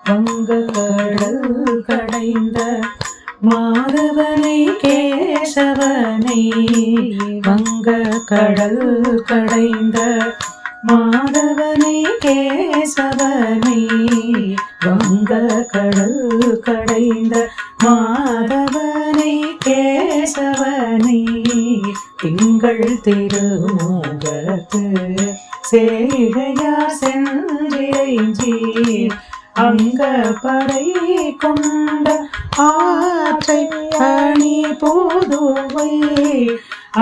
வங்கக்கடல் கடைந்த மாதவனை கேசவனை, வங்கக்கடல் கடைந்த மாதவனை கேசவனை, வங்கக்கடல் கடைந்த மாதவனை கேசவனை, திங்கள் திருமுகத்து சேழையார் சென்றிறைஞ்சி அங்க படை கொண்ட ஆற்றை அணி புதுவை,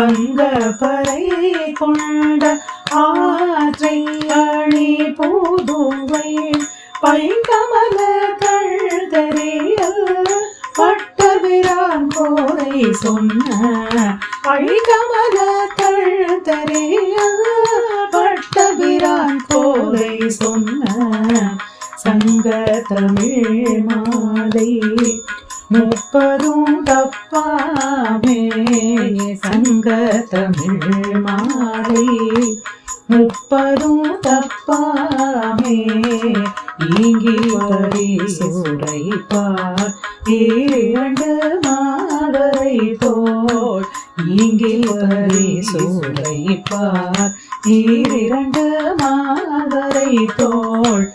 அங்க படை கொண்ட ஆற்றை அணி புதுவை, பைங்கமல தழ்தறிய பட்டபிரான் கோதை சொன்ன, பைங்கமல தழ்தறிய பட்டபிரான் கோதை சொன்ன, சங்க தமிழ் மாலை 30 தப்பாமே, சங்க தமிழ் மாலை 30 தப்பாமே, ஈங்கி வரி சுரைப்பார் 2 மாதரை தோள், ஈங்கி வரி சுரைப்பார் 2 மாதரை தோள்,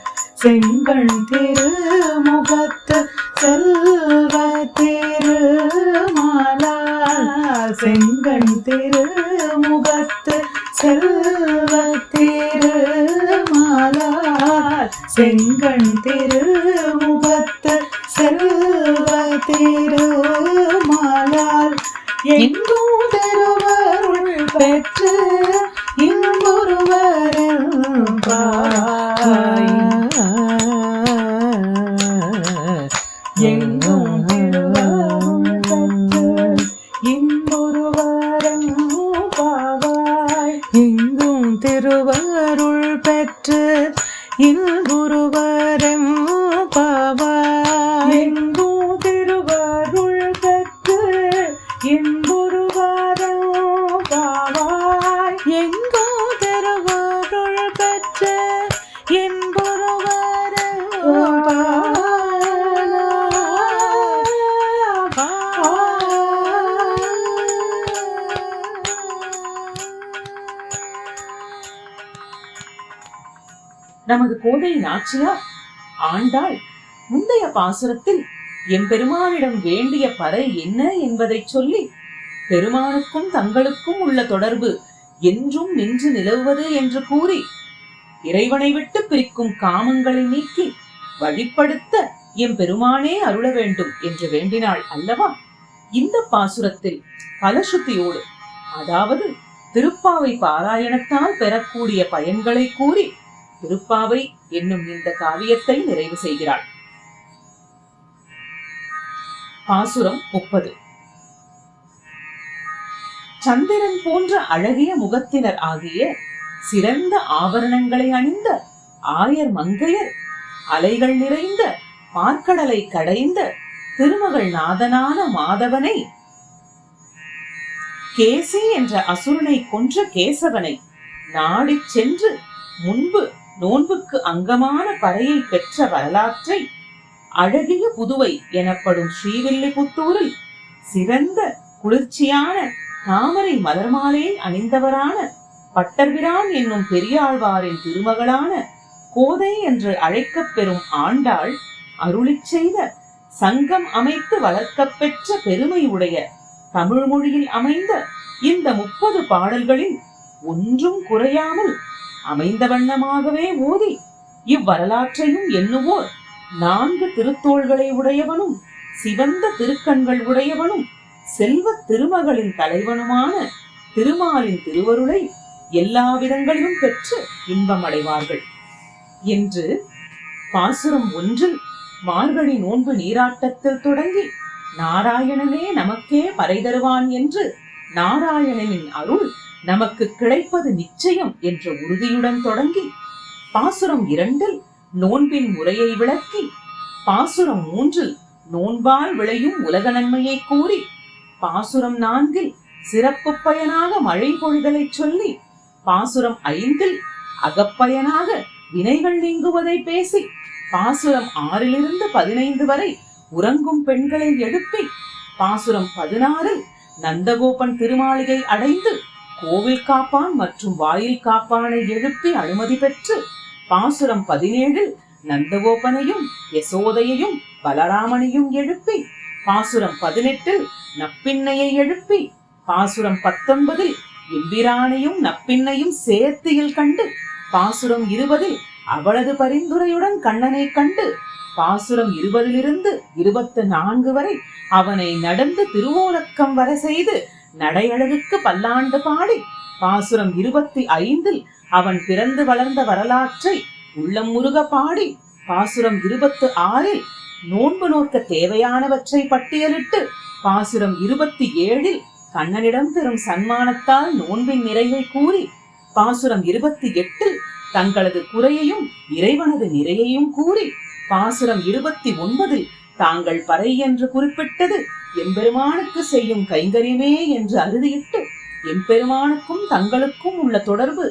செங்கண் திருமுகத்து செல்வ திருமாலார், செங்கண் திருமுகத்து செல்வ திருமாலார், செங்கண் திருமுகத்து செல்வ திருமாலார், எங்கும் திருவருள் பெற்று இன்பொருவரில் பாய், எங்கும் திருவருள் பெற்று இன்பொருவரில் பாவாய், எங்கும் திருவருள் பெற்று இன்பொருவரில் பாவாய், எங்கும் திருவருள் பெற்று இன்பொருவரில் பாவாய், எங்கும் திருவருள் பெற்று இன்பொருவரில் பாவாய். நமது கோதை நாச்சியார் ஆண்டாள் முந்தைய பாசுரத்தில் எம்பெருமானிடம் வேண்டிய பறை என்ன என்பதை சொல்லி, பெருமானுக்கும் தங்களுக்கும் உள்ள தொடர்பு என்றும் நின்று நிலவுவது என்று கூறி, இறைவனை விட்டு பிரிக்கும் காமங்களை நீக்கி வழிப்படுத்த எம்பெருமானே அருள வேண்டும் என்று வேண்டினாள் அல்லவா? இந்த பாசுரத்தில் பலசுத்தியோடு, அதாவது திருப்பாவை பாராயணத்தால் பெறக்கூடிய பயன்களை கூறி திருப்பாவை என்னும் இந்த காவியத்தை நிறைவு செய்கிறாள். பாசுரம் 30. சந்திரன் போன்ற அழகிய முகத்தினர் ஆகிய சிறந்த ஆபரணங்களை அணிந்த ஆயர் மங்கையர் அலைகள் நிறைந்த பார்க்கடலை கடைந்த திருமகள் நாதனான மாதவனை, கேசி என்ற அசுரனை கொன்ற கேசவனை நாடி சென்று முன்பு நோன்புக்கு அங்கமான பறையை பெற்ற வரலாற்றை அழகிய புதுவை எனப்படும் ஸ்ரீவில்லிபுத்தூரில் சிறந்த குளிர்ச்சியான தாமரை மலர் மாலையை அணிந்தவரான பட்டர்பிரான் என்னும் பெரியாழ்வாரின் திருமகளான கோதை என்று அழைக்கப் பெறும் ஆண்டாள் அருளிச் செய்த சங்கம் அமைத்து வளர்க்கப் பெற்ற பெருமை உடைய தமிழ் மொழியில் அமைந்த இந்த 30 பாடல்களில் ஒன்றும் குறையாமல் அமைந்த வண்ணமாகவே ஓதி இவ்வரலாற்றையும் எண்ணுவோர் 4 திருத்தோள்களை உடையவனும் சிவந்த திருக்கண்கள் உடையவனும் செல்வ திருமகளின் தலைவனுமான திருமாலின் திருவருளை எல்லா விதங்களிலும் பெற்று இன்பம் அடைவார்கள் என்று பாசுரம் 1 மார்கழி நோன்பு நீராட்டத்தில் தொடங்கி நாராயணனே நமக்கே பறை தருவான் என்று நாராயணனின் அருள் நமக்கு கிடைப்பது நிச்சயம் என்ற உறுதியுடன் தொடங்கி, பாசுரம் 2 நோன்பின் முறையை விளக்கி, பாசுரம் 3 நோன்பால் விளையும் உலக நன்மையை கூறி, பாசுரம் 4 சிறப்பு பயனாக மழை பொழிதலை சொல்லி பாசுரம் 5 அகப்பயனாக வினைகள் நீங்குவதை பேசி பாசுரம் 6 15 வரை உறங்கும் பெண்களை எழுப்பி பாசுரம் 16 நந்தகோபன் திருமாளிகை அடைந்து கோவில் காப்பான் மற்றும் வாயில் காப்பானை எழுப்பி அனுமதி பெற்று பாசுரம் 17 நந்தகோபனையும் யசோதையையும் பலராமனையும் எழுப்பி பாசுரம் 18 நப்பின்னையை எழுப்பி பாசுரம் 19 எம்பிரானையும் நப்பின்னையும் சேர்த்தியில் கண்டு பாசுரம் 20 அவளது பரிந்துரையுடன் கண்ணனை கண்டு பாசுரம் 20 24 வரை அவனை நடந்து திருவோலக்கம் வர செய்து நடையழகுக்கு பல்லாண்டு பாடி பாசுரம் 25 அவன் பிறந்து வளர்ந்த வரலாற்றை உள்ளம் முருக பாடி பாசுரம் 26 நோன்பு நோக்க தேவையானவற்றை பட்டியலிட்டு பாசுரம் 27 கண்ணனிடம் பெறும் சன்மானத்தால் நோன்பின் நிறைவை கூறி பாசுரம் 28 தங்களது குறையையும் இறைவனது நிறையையும் கூறி பாசுரம் 29 தாங்கள் பறை என்று குறிப்பிட்டது எம்பெருமானுக்கு செய்யும் கைங்கரியமே என்று அறுதியிட்டு எம்பெருமானுக்கும் தங்களுக்கும் உள்ள தொடர்பு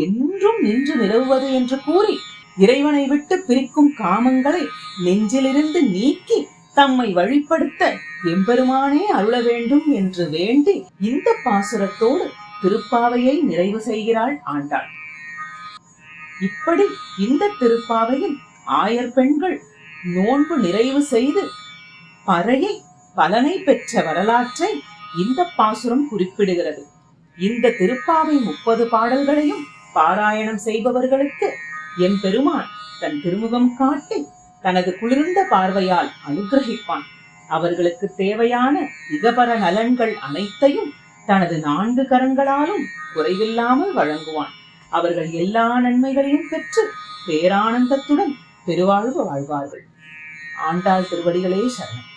என்றும் நின்று நிலவுவது என்று கூறி இறைவனை விட்டு பிரிக்கும் காமங்களை நெஞ்சிலிருந்து நீக்கி தம்மை வழிப்படுத்த எம்பெருமானே அருள வேண்டும் என்று வேண்டி இந்த பாசுரத்தோடு திருப்பாவையை நிறைவு செய்கிறாள் ஆண்டாள். இப்படி இந்த திருப்பாவையில் ஆயர் பெண்கள் நோன்பு நிறைவு செய்து பறையை பலனை பெற்ற வரலாற்றை இந்த பாசுரம் குறிப்பிடுகிறது. இந்த திருப்பாவை 30 பாடல்களையும் பாராயணம் செய்பவர்களுக்கு எம்பெருமான் தன் திருமுகம் காட்டி தனது குளிர்ந்த பார்வையால் அனுகிரகிப்பான். அவர்களுக்கு தேவையான இகபர நலன்கள் அனைத்தையும் தனது 4 கரங்களாலும் குறைவில்லாமல் வழங்குவான். அவர்கள் எல்லா நன்மைகளையும் பெற்று பேரானந்தத்துடன் பெருவாழ்வு வாழ்வார்கள். ஆண்டாள் திருவடிகளே சரணம்.